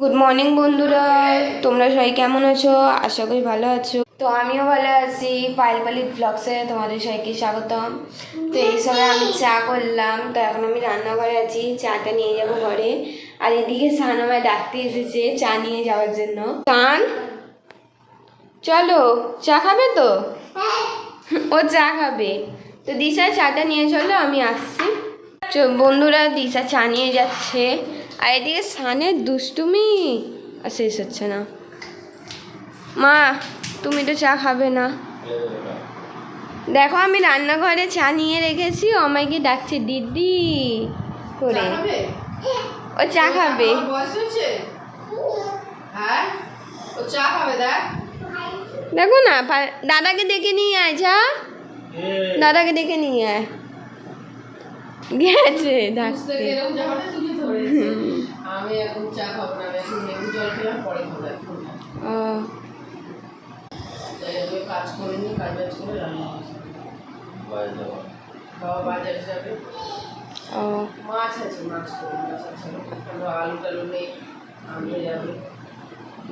Good morning বন্ধুরা, তোমরা সবাই কেমন আছো? আশা করি ভালো আছো। তো আমিও ভালো আছি। পাইলপালি ব্লগসে তোমাদের সবাইকে স্বাগতম। তো এই সময় আমি চা করলাম, তো এখন আমি রান্নাঘরে আছি, চাটা নিয়ে যাব ঘরে। আর এদিকে সান আমায় ডাকতে এসেছে চা নিয়ে যাওয়ার জন্য। সান, চলো চা খাবে তো? ও চা খাবে, তো দিশা চাটা নিয়ে চলো, আমি আসছি। বন্ধুরা, দিশা চা নিয়ে যাচ্ছে, আর এদিকে সানের দুষ্টুমি আর শেষ হচ্ছে না। মা, তুমি তো চা খাবে না। দেখো, আমি রান্নাঘরে চা নিয়ে রেখেছি, ও আমাকে ডাকছে দিদি করে। ও চা খাবে। দেখো না, দাদাকে ডেকে নিয়ে আয়, যা দাদাকে ডেকে নিয়ে আয়। গেছে ডাকতে। আমি এখন চা খাবো না, আমি এখন লেবু জল খেলাম, পরে খাবো। কাজ করে নি, কাজ করে রান্না বাবা বাজারে যাবে। মাছ আছে, মাছ আছে, আলু টালু নেই, আনতে যাবে।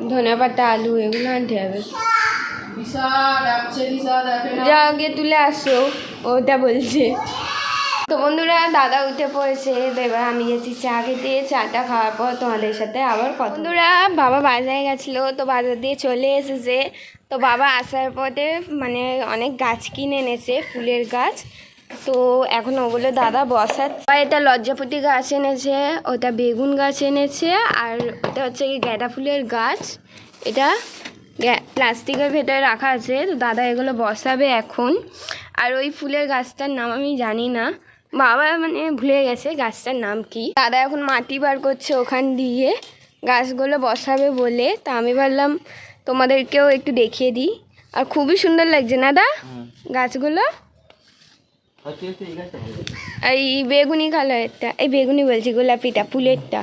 ধনে পাতা, আলু এগুলো আনতে হবে। দিশা ডাকছে, দিশা দেখে না, যা গিয়ে তুলে আসো, ওটা বলছে। তো বন্ধুরা, দাদা উঠে পড়েছে, তো এবার আমি গেছি চা খেতে। চাটা খাওয়ার পর তোমাদের সাথে আবার কথা। বন্ধুরা, বাবা বাজারে গেছিলো, তো বাজার দিয়ে চলে এসেছে। তো বাবা আসার পথে মানে অনেক গাছ কিনে এনেছে, ফুলের গাছ। তো এখন ওগুলো দাদা বসাচ্ছে। এটা লজ্জাপতি গাছ এনেছে, ওটা বেগুন গাছ এনেছে, আর ওটা হচ্ছে কি গাঁদা ফুলের গাছ। এটা প্লাস্টিকের ভেতরে রাখা আছে। তো দাদা এগুলো বসাবে এখন। আর ওই ফুলের গাছটার নাম আমি জানি না, বাবা মানে ভুলে গেছে গাছটার নাম কি। দাদা এখন মাটি বার করছে ওখান দিয়ে গাছগুলো বসাবে বলে। তা আমি ভাবলাম তোমাদেরকেও একটু দেখিয়ে দিই। আর খুবই সুন্দর লাগছে না দা গাছগুলো। এই বেগুনি কালারেরটা, এই বেগুনি বলছি, গোলাপিটা, ফুলেরটা।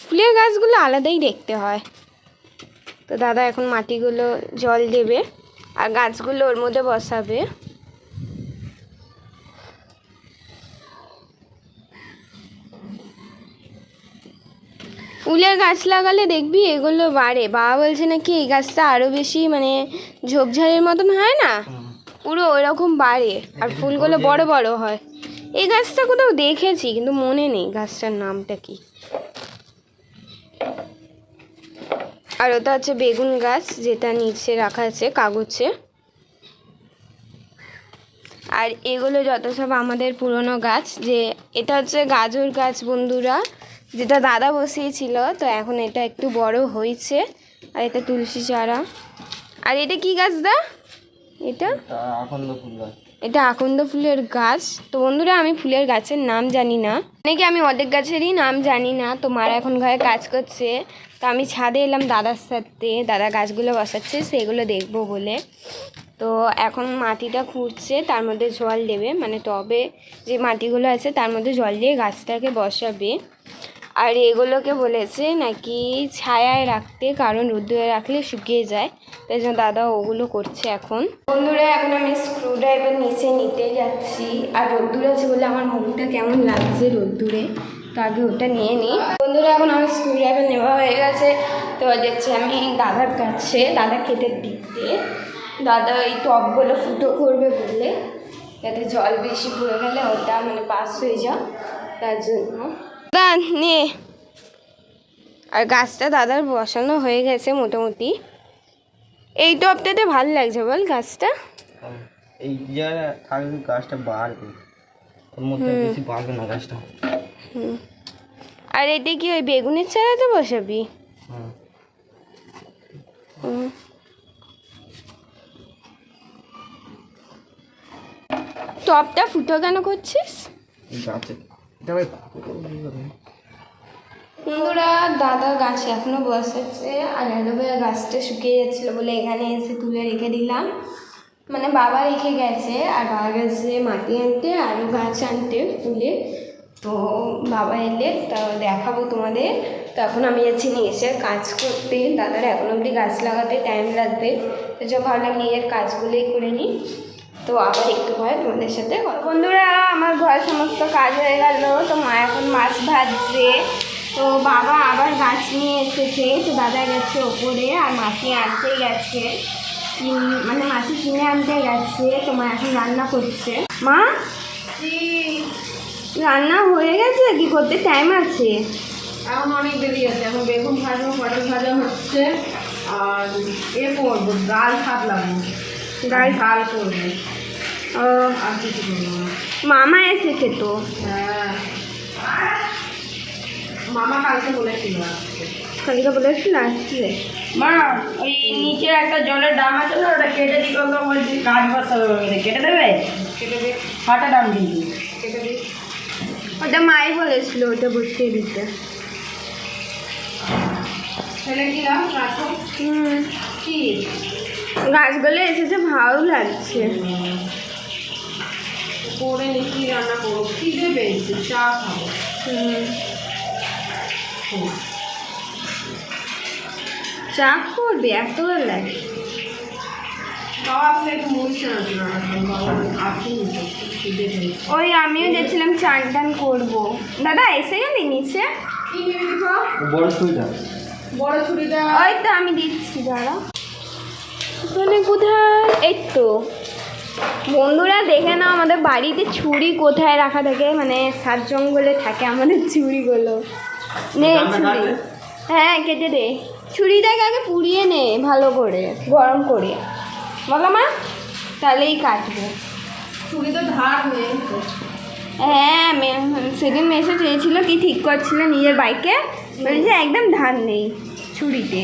ফুলের গাছগুলো আলাদাই দেখতে হয়। তো দাদা এখন মাটিগুলো জল দেবে আর গাছগুলো ওর মধ্যে বসাবে। ফুলের গাছ লাগালে দেখবি এগুলো বাড়ে। বাবা বলছে নাকি এই গাছটা আরও বেশি মানে ঝোপঝাড়ের মতন হয় না, পুরো ওইরকম বাড়ে, আর ফুলগুলো বড় বড় হয়। এই গাছটা কোথাও দেখেছি কিন্তু মনে নেই গাছটার নামটা কি। আর ওটা হচ্ছে বেগুন গাছ, যেটা নিচে রাখা আছে কাগজে। আর এগুলো যত সব আমাদের পুরনো গাছ। যে এটা হচ্ছে গাজর গাছ বন্ধুরা, যেটা দাদা বসিয়েছিল, তো এখন এটা একটু বড় হয়েছে। আর এটা তুলসী চারা। আর এটা কি গাছ দা? এটা আকন্দ ফুল গাছ। এটা আকন্দ ফুলের গাছ। তো বন্ধুরা, আমি ফুলের গাছের নাম জানি না, অনেকে আমি অনেক গাছেরই নাম জানি না। তো মারা এখন ঘরে কাজ করছে, তো আমি ছাদে এলাম দাদার সাথে। দাদা গাছগুলো বসাচ্ছে, সেগুলো দেখবো বলে। তো এখন মাটিটা খুঁড়ছে, তার মধ্যে জল দেবে, মানে টবে যে মাটিগুলো আছে তার মধ্যে জল দিয়ে গাছটাকে বসাবে। আর এগুলোকে বলেছে নাকি ছায়ায় রাখতে, কারণ রোদ্দুরে রাখলে শুকিয়ে যায়, তাই জন্য দাদা ওগুলো করছে এখন। বন্ধুরা, এখন আমি স্ক্রু ড্রাইভার নিচে নিতে যাচ্ছি। আর রোদ্দুর আছে বলে আমার মুখটা কেমন লাগছে রোদ্দুরে, তো আগে ওটা নিয়ে নিই। বন্ধুরা, এখন আমার স্ক্রু ড্রাইভার নেওয়া হয়ে গেছে। তো যাচ্ছি আমি দাদার কাছে, দাদা খেতে দিতে। দাদা এই টবগুলো ফুটো করবে বলে, যাতে জল বেশি পড়ে গেলে ওটা মানে পাস হয়ে যাও, তার জন্য। দাদা নে। আর গাছটা দাদার বসানো হয়ে গেছে মোটামুটি। এই টবটাতে ভালো লাগছে বল গাছটা। এই জায়গা থাকবে গাছটা বাড়বে, ওর মধ্যে বেশি বাড়বে না গাছটা। আর এটা কি ওই বেগুনের চারাতে বসাবি? টবটা ফুটো কেন করছিস? বন্ধুরা, দাদা গাছ এখনো বসাচ্ছে। আর অ্যালোভেরা গাছটা শুকিয়ে যাচ্ছিলো বলে এখানে এসে তুলে রেখে দিলাম। মানে বাবা রেখে গেছে, আর বাবা গেছে মাটি আনতে, আরও গাছ আনতে ফুলে। তো বাবা এলে তা দেখাবো তোমাদের। তো এখন আমি যাচ্ছি নিয়ে এসে কাজ করতে। দাদার এখন অবধি গাছ লাগাতে টাইম লাগবে, তো যা ভাবলাম নিজের কাজগুলোই করে নিই। তো আবার একটু পরে তোমাদের সাথে। বন্ধুরা, আমার ঘর সমস্ত কাজ হয়ে গেল। তো মা এখন মাছ ভাজছে। তো বাবা আবার গাছ নিয়ে এসেছে, তো দাদা গেছে ওপরে আর মাসি আনতে গেছে, মানে মাসি কিনে আনতে গেছে। তো মা এখন রান্না করছে। মা রান্না হয়ে গেছে কি করতে টাইম আছে? এখন অনেক দেরি আছে, এখন বেগুন ভাজা পটল ভাজা হচ্ছে, আর করবো ডাল খাটলাম, ডাল করবো, ও আর কিছু করবো না। মামা এসেছে তো। হ্যাঁ, মামা কালকে বলেছিল আসতে। কালকে বলেছিল আসছিলে? মা ওই নিচে একটা জলের ডাম আছে না, ওটা কেটে দিতে হবে, বলছি কাজ বসাবে, কেটে দেবে? কেটে দে, ফাটা ডাম কিন্তু কেটে দিই। ওটা মাই বলেছিল ওটা বসিয়ে দিতে। ছেলে দিলাম রাখো। কি গাছগুলো এসেছে, ভালো লাগছে। করে নি, কি রান্না করবো, খিদে পেয়েছে, চা খাবো। চা করবে এত লাগে? বাবা আসলে একটু মুড়ি চানাচুর রান্না করবো, বাবা আসেনি তো, খিদে পেয়েছে। ওই আমিও যাচ্ছিলাম চান টান করবো। দাদা এসে গেলি নিচে? কি নিবি দিবো? বড় ছুরিটা বড় ছুরিটা ওই তো আমি দিচ্ছি, দাঁড়া। ওখানে কোথায়? এই তো বন্ধুরা দেখে নাও আমাদের বাড়িতে ছুরি কোথায় রাখা থাকে, মানে সাত জঙ্গলে থাকে আমাদের ছুরিগুলো। নে ছুরি, হ্যাঁ কেটে দে। ছুরিটাকে আগে পুড়িয়ে নে ভালো করে, গরম করে, বলো মা, তাহলেই কাটবে। ছুরি তো ধার নেই। হ্যাঁ সেদিন মেসে চেয়েছিল কি ঠিক করছিল নিজের বাইকে, বলছে একদম ধার নেই ছুরিতে।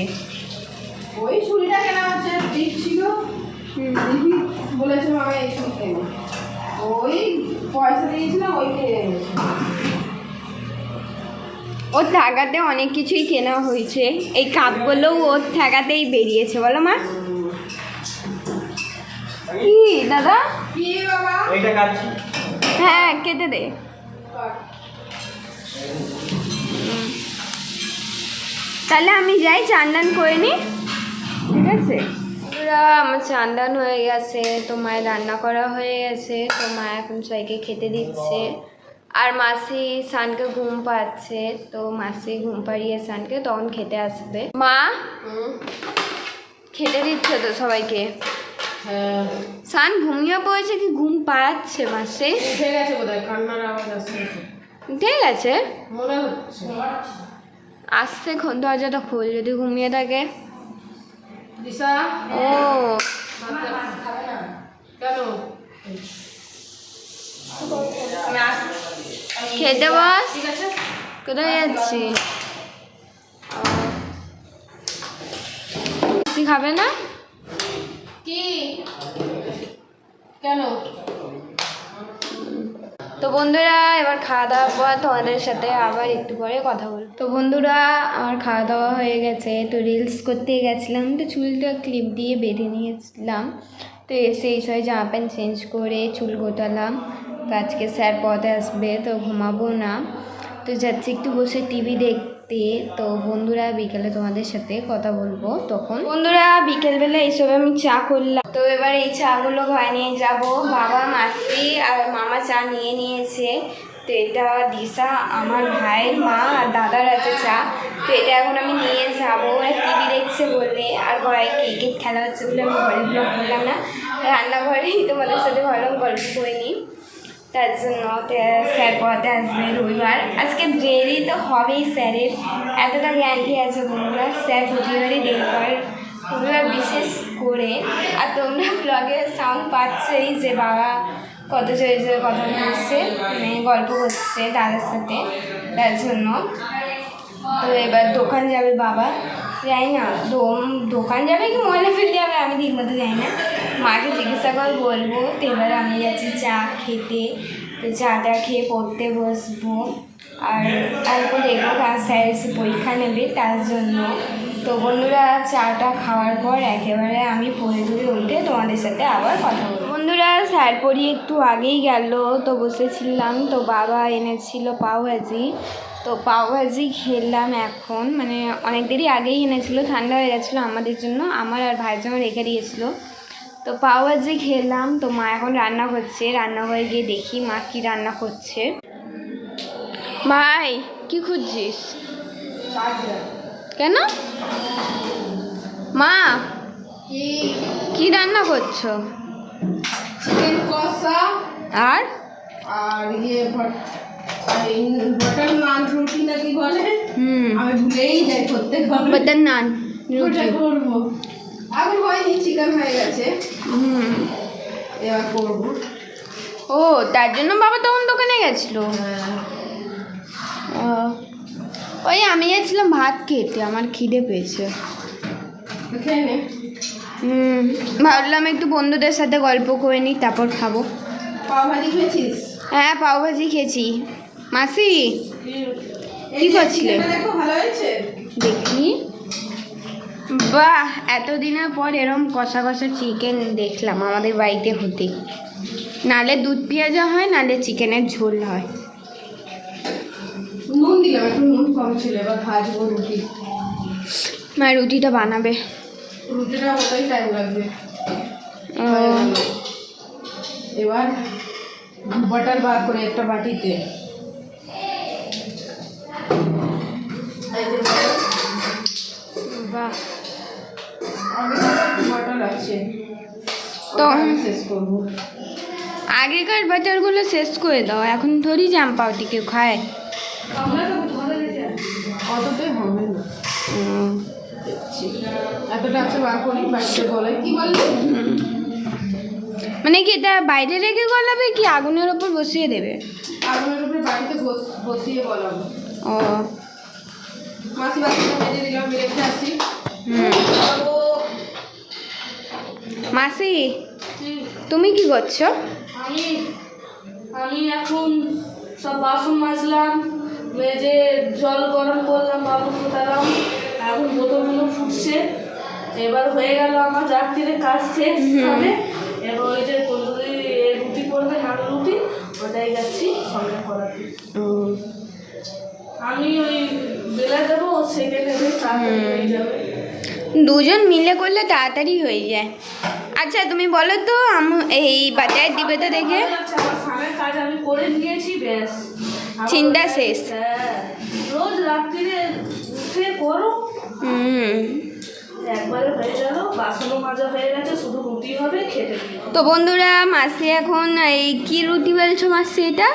ওই ছুরিটা কেনা হচ্ছে, ঠিক ছিল, বলেছে মামা এই ছুরি কেন, ওই পয়সা দিয়েছিলাম ওই কিনে এনেছে। ওর টাকাতে অনেক কিছুই কেনা হয়েছে, এই কাপগুলোও ওর টাকাতেই বেরিয়েছে, বলো মা। কি দাদা? কি বাবা? এইটা কাটছি। হ্যাঁ কেটে দে। তাহলে আমি যাই চান টান করে নি, ঠিক আছে? পুরা আমার চান টান হয়ে গেছে, তো মায়ের রান্না করা হয়ে গেছে, তো মা এখন সবাইকে খেতে দিচ্ছে। আর মাসি সানকে ঘুম পাচ্ছে, তো মাসি ঘুম পাড়িয়ে সানকে তখন খেতে আসবে। মা খেতে দিচ্ছে তো সবাইকে? হ্যাঁ, সান ঘুমিয়ে পড়েছে কি ঘুম পাড়াচ্ছে মাসি? উঠে গেছে বোধহয়, কান্নার আওয়াজ আসছে, ঠিক আছে, মনে হচ্ছে। আসছে, দরজাটা খোল যদি ঘুমিয়ে থাকে। দিশা ও কেন? খেতে বস। ঠিক আছে, কোথায় যাচ্ছি? তুই খাবে না? কি কেন? তো বন্ধুরা এবার খাওয়া দাওয়ার পর তোমাদের সাথে আবার একটু পরে কথা বলবো। তো বন্ধুরা আমার খাওয়া দাওয়া হয়ে গেছে, তো রিলস করতে গেছিলাম, তো চুলটা ক্লিপ দিয়ে বেঁধে নিয়েছিলাম। তো এসে এই সব জামা প্যান্ট চেঞ্জ করে চুল গোটালাম। তো আজকে স্যার পথে আসবে, তো ঘুমাবো না, তো যাচ্ছি একটু বসে টিভি দেখতে। তো বন্ধুরা বিকেলে তোমাদের সাথে কথা বলবো তখন। বন্ধুরা বিকেলবেলা এইসব আমি চা করলাম, তো এবার এই চাগুলো ঘরে নিয়ে যাব। বাবা মাসি আর মামা চা নিয়ে নিয়েছে, তো এটা দিশা আমার ভাইয়ের মা আর দাদার আছে চা, তো এটা এখন আমি নিয়ে যাবো। ওরা টিভি দেখছে বলে, আর ঘরে ক্রিকেট খেলা হচ্ছে বলে আমি ঘরে ব্লগ করলাম না, রান্নাঘরেই তোমাদের সাথে ভালো গল্প করে নিই। তার জন্য স্যার পড়াতে আসবে রবিবার, আজকে দেরি তো হবেই স্যারের, এতটা গ্যারান্টি আছে বন্ধুরা, স্যার প্রতিবারই দেরি করেন, রবিবার বিশেষ করে। আর তোমরা ব্লগে সাউন্ড পাচ্ছেই যে বাবা কত জোরে জোরে কথা বলছে, মানে গল্প করছে দাদার সাথে, তার জন্য। তো এবার দোকান যাবে বাবা, যাই না দোকান যাবে কি ময়লা ফেলতে যাবে আমি ঠিক মতো যাই না, মাকে জিজ্ঞাসা করে বলবো। তো এবার আমি যাচ্ছি চা খেতে, তো চাটা খেয়ে পড়তে বসবো। আর তারপর দেখবো কাজ স্যার এসে পরীক্ষা নেবে তার জন্য। তো বন্ধুরা চাটা খাওয়ার পর একেবারে আমি পড়ে টুরে উঠে তোমাদের সাথে আবার কথা বলবো। বন্ধুরা স্যার পড়িয়ে একটু আগেই গেল, তো বসেছিলাম, তো বাবা এনেছিল পাওভাজি, তো পাওভাজি খেলাম এখন, মানে অনেক দেরি আগেই এনেছিল, ঠান্ডা হয়ে গেছিলো আমাদের জন্য, আমার আর ভাইয়ের জন্য রেখে দিয়েছিলো। তো পাওভাজি খেলাম, তো মা এখন রান্না করছে, রান্নাঘরে গিয়ে দেখি মা কি রান্না করছে। ভাই কি খুঁজছিস? কেন মা কি রান্না করছো? চিকেন কষা আর আর বাটার নান রুটি নাকি বলে, আমি ভুলেই যাই করতে হবে। বাটার নান ওটা করবো, এখন হয়নি, চিকেন হয়ে গেছে, এবার করবো। ও তার জন্য বাবা তখন দোকানে গেছিল। ওই আমি গেছিলাম ভাত খেতে, আমার খিদে পেয়েছে। খেয়ে নে। ভাবলাম একটু বন্ধুদের সাথে গল্প করে নিই, তারপর খাবো। পাও ভাজি খেয়েছিস? হ্যাঁ পাওভাজি খেয়েছি। মাসি কি করছিলে? দেখো ভালো হয়েছে, দেখি। বাহ, এতদিনের পর এরম কষা কষা চিকেন দেখলাম আমাদের বাড়িতে হতে। নালে দুধ পেঁয়াজা হয়, নালে চিকেনের ঝোল হয়। নুন দিলাম, একটু নুন কম ছিল। এবার ভাজবো রুটি। মা রুটিটা বানাবে। রুটিটা হতেই টাইম লাগবে। ও, এবার বাটার বার করে একটা বাটিতে, বাহ, আমি বাটার আছে তো শেষ করবো। আগেকার বাটারগুলো শেষ করে দাও, এখন থোড়ি জাম পাউটি কেউ খায়। অতটাই হবে না, এতটা আছে বার করি বাড়িতে বলে। কি বললি? মানে কি এটা বাইরে রেখে গলাবে কি আগুনের ওপর বসিয়ে দেবে? আগুনের উপরে বাড়িতে বসিয়ে বলাবো। ও মাসি বাচ্চাটা ভেজে দিলাম, রেখে আসি। মাসি তুমি কি করছো? আমি এখন সব বাসন মাজলাম, মেজে জল গরম করলাম, বাবু ফোটালাম, এখন বোতলগুলো ফুটছে। এবার হয়ে গেল আমার রাত্রিরে কাজ শেষ হবে। এবার ওই যে তন্দুরি রুটি করবে, নান রুটি, ওটাই যাচ্ছি সঙ্গে করাতে। আমি ওই বেলা যাবো, ও সেকেন্ড তাড়াতাড়ি হয়ে যাবে। দুজন মিলে করলে তাড়াতাড়ি হয়ে যায়। আচ্ছা তুমি বলো তো এই বাজার দিবে তো দেখে আচ্ছা, আমার স্নানের কাজ আমি করে নিয়েছি, ব্যাস আমার চিন্তা শেষ। হ্যাঁ, রোজ রাত্রিরে উঠে করো, একবারে হয়ে গেল। বাসনও মাজা হয়ে গেছে, শুধু রুটি হবে, খেতে দিই। তো বন্ধুরা মাসি এখন এই কি রুটি বলছো মাসি এটা?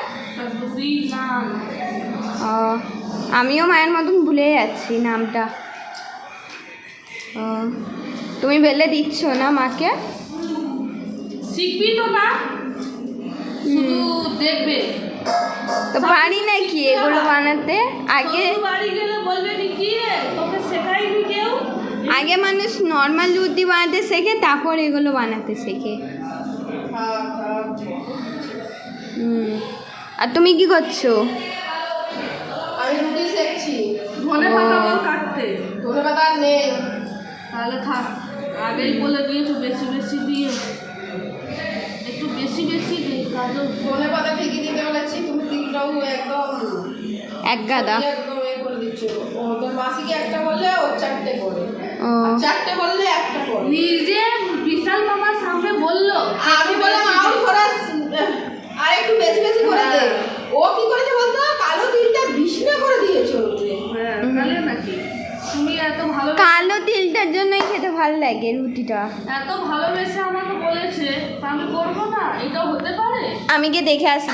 রুটি না, ও, আমিও মায়ের মতন ভুলে যাচ্ছি নামটা। ও, তুমি বেলে দিচ্ছ না মাকে? শিখবি তো না, শুধু দেখবে। তো পারি নাকি এগুলো বানাতে? আগে শ্বশুর বাড়ি গেলে বলবে নি কি রে, তোকে শেখায়নি কেউ? আগে মানুষ নর্মাল রুটি বানাতে শেখে, তারপর এগুলো বানাতে শেখে। আর তুমি কি করছো? আমি রুটি সেকছি। ধনে পাতা বল কাটতে, ধনে পাতা আর নেই। তাহলে থাক, আগেই বলে দিয়েছো বেশি বেশি দিয়ে, একটু বেশি বেশি দিই। কাজল ধনে পাতা ঠিকই দিতে বলেছি, তুমি তিনটাও একদম এক গাদা। একদম এ করে দিচ্ছ। ও তোর মাসিকে একটা বললে ও চারটে করে, ও আর চারটে বললে একটা করে। নিজে বিশাল মামার সামনে বললো, আমি বললাম আর থোড়া আর একটু বেশি বেশি করে দে। ও কি করেছে বলতো, কালো তিলটা বিছনা করে দিয়েছে ওতে। হ্যাঁ তাহলে নাকি তুমি এত ভালো কালো তিলটার জন্যই খেতে ভালো লাগে রুটিটা। এত ভালোবেসে আমাকে বলেছে, তা আমি করবো না? এটাও হতে পারে? আমি গিয়ে দেখে আসি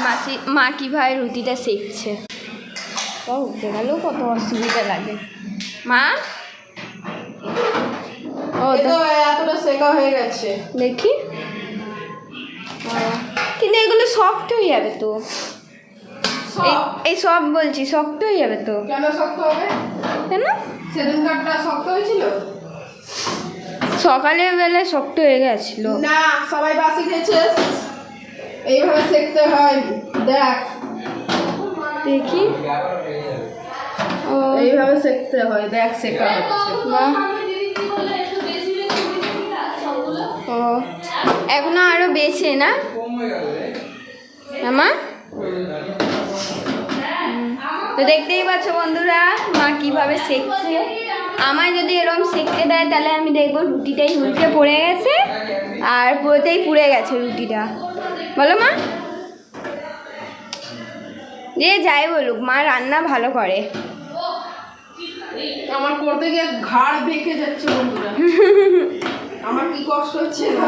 মা কীভাবে রুটিটা সেকছে। ও উঠে গেলেও কত অসুবিধা লাগে। মা ও এই তো এতটা সেকা হয়ে গেছে। দেখি। ও, কিন্তু এগুলো সফট হয়ে যাবে তো। এই সব বলছি শক্ত হয়ে যাবে তো। কেন শক্ত হবে? কেন? সেদিন কাঠটা শক্ত হয়েছিল? সকালের বেলায় শক্ত হয়ে গেছিল। না, সবাই বাসি খেয়েছে, এইভাবে সেকতে হয়। দেখ দেখি। ও এইভাবে সেকতে হয়, দেখ সেকা হচ্ছে। বাহ। আমি দিদি কি বললো, একটু বেশি বেশি দিবি না সবগুলো? ও এখনো আরো বেছে না মা? তো দেখতেই পাচ্ছ বন্ধুরা মা কিভাবে সেকছে। আমায় যদি এরকম সেকতে দেয় তাহলে আমি দেখবো রুটিটাই উল্টে পড়ে গেছে আর পুরোটাই পুড়ে গেছে রুটিটা। বলো মা? যে যাই বলুক মা রান্না ভালো করে। আমার করতে গিয়ে ঘাড় বেঁকে যাচ্ছে বন্ধুরা। আমার কি কষ্ট হচ্ছে না।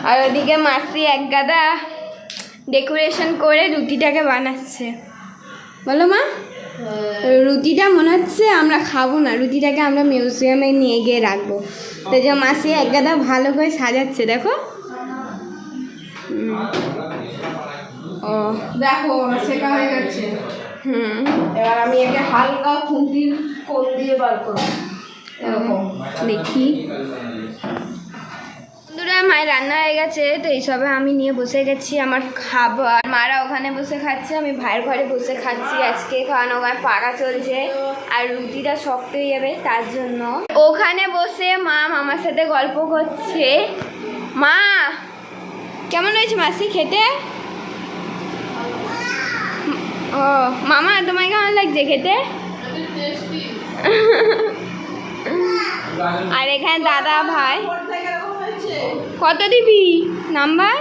আর ওদিকে মাসি এক গাদা ডেকোরেশন করে রুটিটাকে বানাচ্ছে। বলো মা, রুটিটা মনে হচ্ছে আমরা খাবো না, রুটিটাকে আমরা মিউজিয়ামে নিয়ে গিয়ে রাখবো। তো যে মাসি এক গাদা ভালো করে সাজাচ্ছে, দেখো। ও দেখো আমার শেখা হয়ে গেছে। হুম, এবার আমি একে হালকা খুন্তির কোল দিয়ে বার করবো। এরকম দেখি। বন্ধুরা, মায়ের রান্না হয়ে গেছে, তো এইসবে আমি নিয়ে বসে গেছি আমার খাবার। মারা ওখানে বসে খাচ্ছে, আমি ভাইয়ের ঘরে বসে খাচ্ছি আজকে, কারণ ওখানে পাকা চলছে আর রুটিটা শক্ত হয়ে যাবে তার জন্য। ওখানে বসে মা মামার সাথে গল্প করছে। মা, কেমন হয়েছে মাসি খেতে? ও মামা, তোমার কেমন লাগছে খেতে? আর এখানে দাদা ভাই। কত দিবি নাম্বার?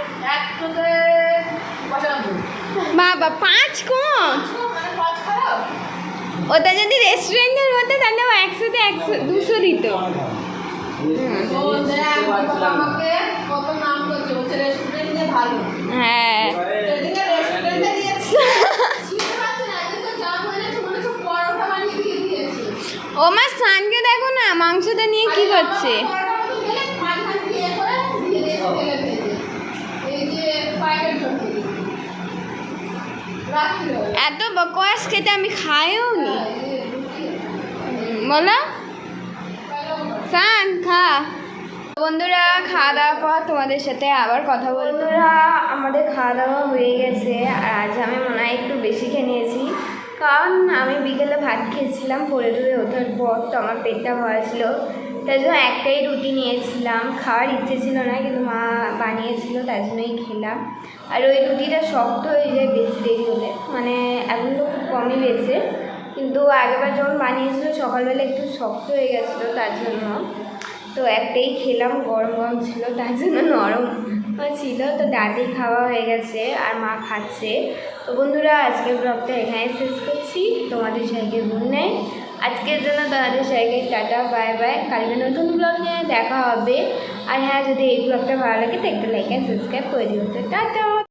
বাবা 5 কম? ওটা যদি রেস্টুরেন্টের হতো তাহলে ও 100-তে 200 দিত। হ্যাঁ, ও মা সানকে দেখো না মাংসটা নিয়ে কি করছে। এত বকওয়াস খেতে আমি খাইও নি। বলো সান খা। বন্ধুরা, খাওয়া দাওয়ার পর তোমাদের সাথে আবার কথা বলবো। বন্ধুরা, আমাদের খাওয়া দাওয়া হয়ে গেছে, আর আজ আমি মনে হয় একটু বেশি খেয়ে নিয়েছি, কারণ আমি বিকেলে ভাত খেয়েছিলাম পড়ে টরে ওঠার পর, তো আমার পেটটা ভরা ছিল, তাই জন্য একটাই রুটি নিয়েছিলাম। খাওয়ার ইচ্ছে ছিল না, কিন্তু মা বানিয়েছিল তাই জন্যই খেলাম। আর ওই রুটিটা শক্ত হয়ে যায় বেশি দেরি হলে, মানে এখন তো খুব কমই গেছে, কিন্তু আগেবার যখন বানিয়েছিল সকালবেলা একটু শক্ত হয়ে গেছিলো তার জন্য। তো একটাই খেলাম, গরম গরম ছিল তার জন্য নরম ছিল। তো দাদি খাওয়া হয়ে গেছে আর মা খাচ্ছে। তো বন্ধুরা, আজকের ব্লগটা এখানে শেষ করছি। তোমাদের সবাইকে গুড নাইট। আজকের জন্য তোমাদের সবাইকে টাটা, বাই বাই। কালকে নতুন ব্লগ নিয়ে দেখা হবে। আর হ্যাঁ, যদি এই ব্লগটা ভালো লাগে তো একটা লাইক অ্যান্ড সাবস্ক্রাইব করে দিও। তো টাটা।